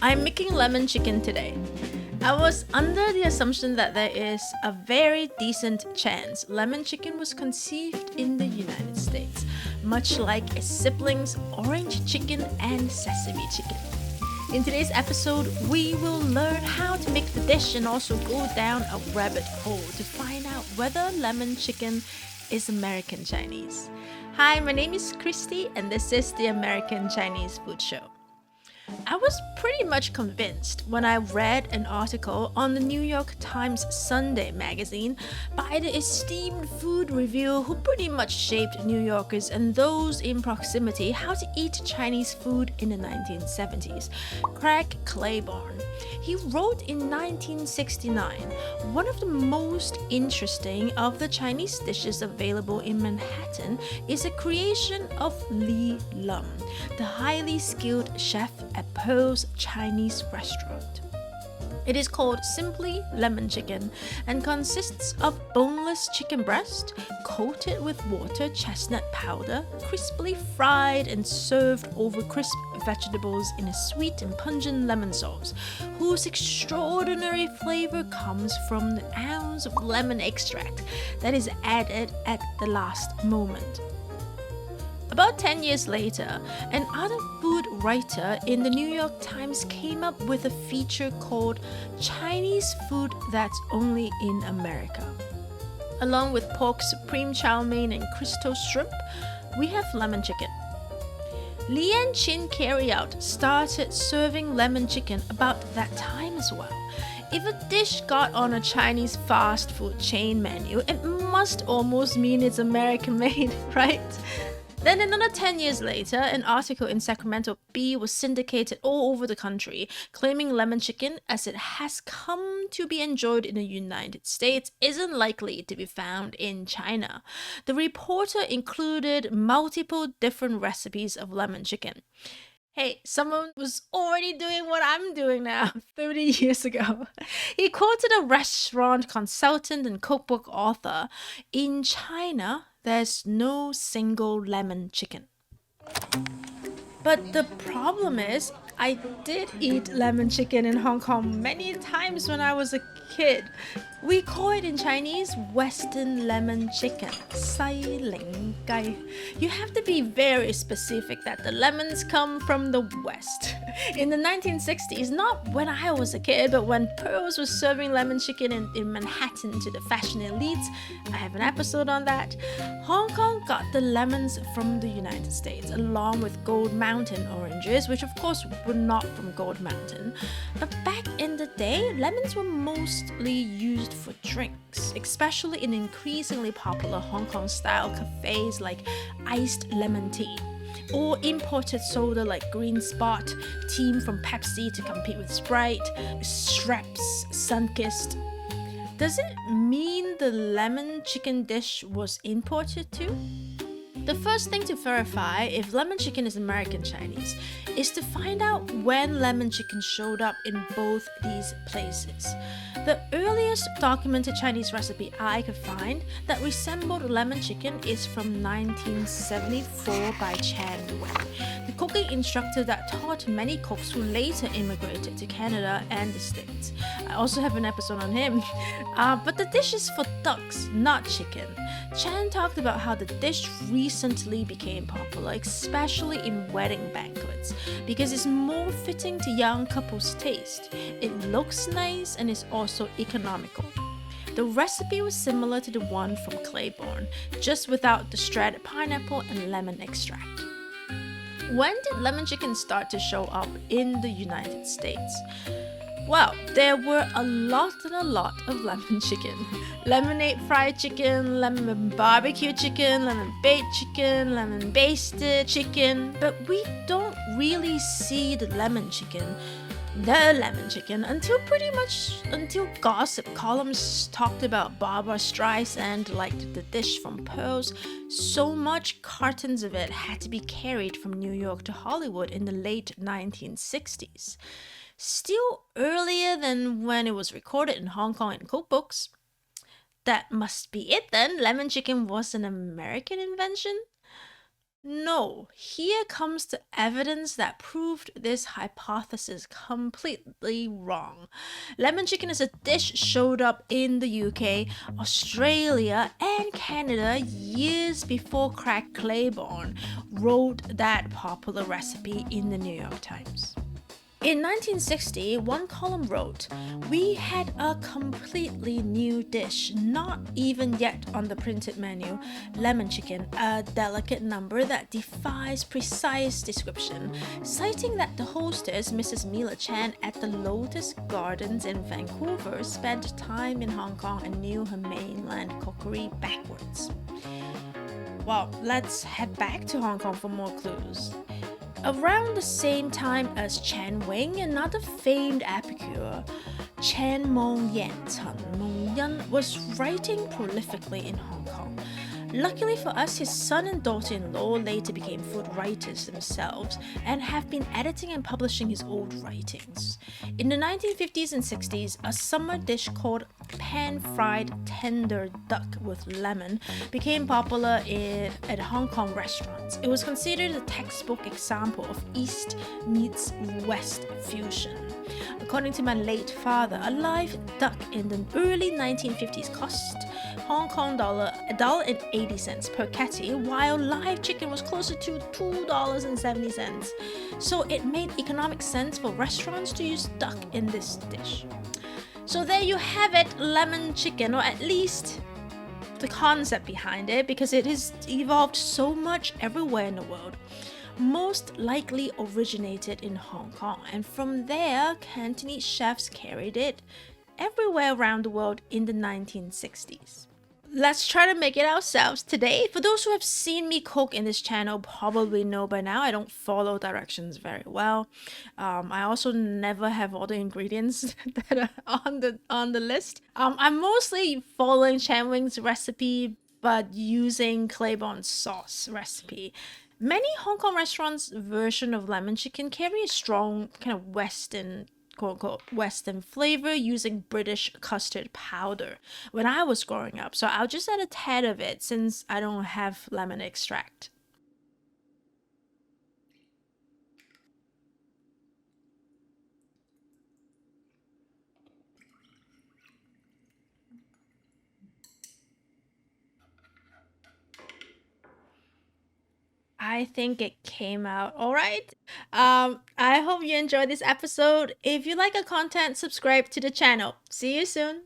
I'm making lemon chicken today. I was under the assumption that there is a very decent chance lemon chicken was conceived in the United States, much like its siblings orange chicken and sesame chicken. In today's episode, we will learn how to make the dish and also go down a rabbit hole to find out whether lemon chicken is American Chinese. Hi, my name is Christy, and this is the American Chinese Food Show. I was pretty much convinced when I read an article on the New York Times Sunday magazine by the esteemed food reviewer who pretty much shaped New Yorkers and those in proximity how to eat Chinese food in the 1970s, Craig Claiborne. He wrote in 1969, one of the most interesting of the Chinese dishes available in Manhattan is a creation of Li Lum, the highly skilled chef at Pearl's Chinese restaurant. It is called simply lemon chicken and consists of boneless chicken breast coated with water chestnut powder, crisply fried and served over crisp vegetables in a sweet and pungent lemon sauce, whose extraordinary flavor comes from the ounce of lemon extract that is added at the last moment. About 10 years later, another food writer in the New York Times came up with a feature called Chinese Food That's Only in America. Along with pork supreme chow mein and crystal shrimp, we have lemon chicken. Lian Chin Carryout started serving lemon chicken about that time as well. If a dish got on a Chinese fast food chain menu, it must almost mean it's American made, right? Then another 10 years later, an article in Sacramento Bee was syndicated all over the country, claiming lemon chicken, as it has come to be enjoyed in the United States, isn't likely to be found in China. The reporter included multiple different recipes of lemon chicken. Hey, someone was already doing what I'm doing now 30 years ago. He quoted a restaurant consultant and cookbook author. In China, there's no single lemon chicken. But the problem is, I did eat lemon chicken in Hong Kong many times when I was a kid. We call it in Chinese Western lemon chicken, Sai Ling Gai. You have to be very specific that the lemons come from the West. In the 1960s, not when I was a kid, but when Pearls was serving lemon chicken in Manhattan to the fashion elites, I have an episode on that, Hong Kong got the lemons from the United States, along with Gold Mountain oranges, which of course were not from Gold Mountain. But back in the day, lemons were mostly used for drinks, especially in increasingly popular Hong Kong-style cafes like iced lemon tea, or imported soda like Green Spot, Team from Pepsi to compete with Sprite, Schweppes, Sunkist. Does it mean the lemon chicken dish was imported too? The first thing to verify if lemon chicken is American Chinese is to find out when lemon chicken showed up in both these places. The earliest documented Chinese recipe I could find that resembled lemon chicken is from 1974 by Chan Wei, the cooking instructor that taught many cooks who later immigrated to Canada and the States. I also have an episode on him. But the dish is for ducks, not chicken. Chan talked about how the dish recently became popular, especially in wedding banquets, because it's more fitting to young couples' taste. It looks nice and is also economical. The recipe was similar to the one from Claiborne, just without the shredded pineapple and lemon extract. When did lemon chicken start to show up in the United States? Well, there were a lot of lemon chicken. Lemonade fried chicken, lemon barbecue chicken, lemon baked chicken, lemon basted chicken. But we don't really see the lemon chicken until gossip columns talked about Barbra Streisand liked the dish from Pearls so much cartons of it had to be carried from New York to Hollywood in the late 1960s. Still earlier than when it was recorded in Hong Kong in cookbooks. That must be it then. Lemon chicken was an American invention? No, here comes the evidence that proved this hypothesis completely wrong. Lemon chicken as a dish showed up in the UK, Australia, and Canada years before Craig Claiborne wrote that popular recipe in the New York Times. In 1960, one column wrote, "We had a completely new dish, not even yet on the printed menu, lemon chicken, a delicate number that defies precise description," citing that the hostess, Mrs. Mila Chan at the Lotus Gardens in Vancouver, spent time in Hong Kong and knew her mainland cookery backwards. Well, let's head back to Hong Kong for more clues. Around the same time as Chen Wing, another famed epicure, Chen Mong Yan Chen Mong Yan, was writing prolifically in Hong Kong. Luckily for us, his son and daughter-in-law later became food writers themselves and have been editing and publishing his old writings. In the 1950s and 60s, a summer dish called pan-fried tender duck with lemon became popular at Hong Kong restaurants. It was considered a textbook example of East meets West fusion. According to my late father, a live duck in the early 1950s cost Hong Kong dollar $1.80 per catty, while live chicken was closer to $2.70. So it made economic sense for restaurants to use duck in this dish. So there you have it, lemon chicken, or at least the concept behind it, because it has evolved so much everywhere in the world. Most likely originated in Hong Kong, and from there, Cantonese chefs carried it everywhere around the world in the 1960s. Let's try to make it ourselves today. For those who have seen me cook in this channel, probably know by now I don't follow directions very well. I also never have all the ingredients that are on the list. I'm mostly following Chen Wing's recipe, but using Claiborne's sauce recipe. Many Hong Kong restaurants' version of lemon chicken carry a strong kind of Western, quote unquote, Western flavor using British custard powder when I was growing up. So I'll just add a tad of it since I don't have lemon extract. I think it came out all right. I hope you enjoyed this episode. If you like our content, subscribe to the channel. See you soon.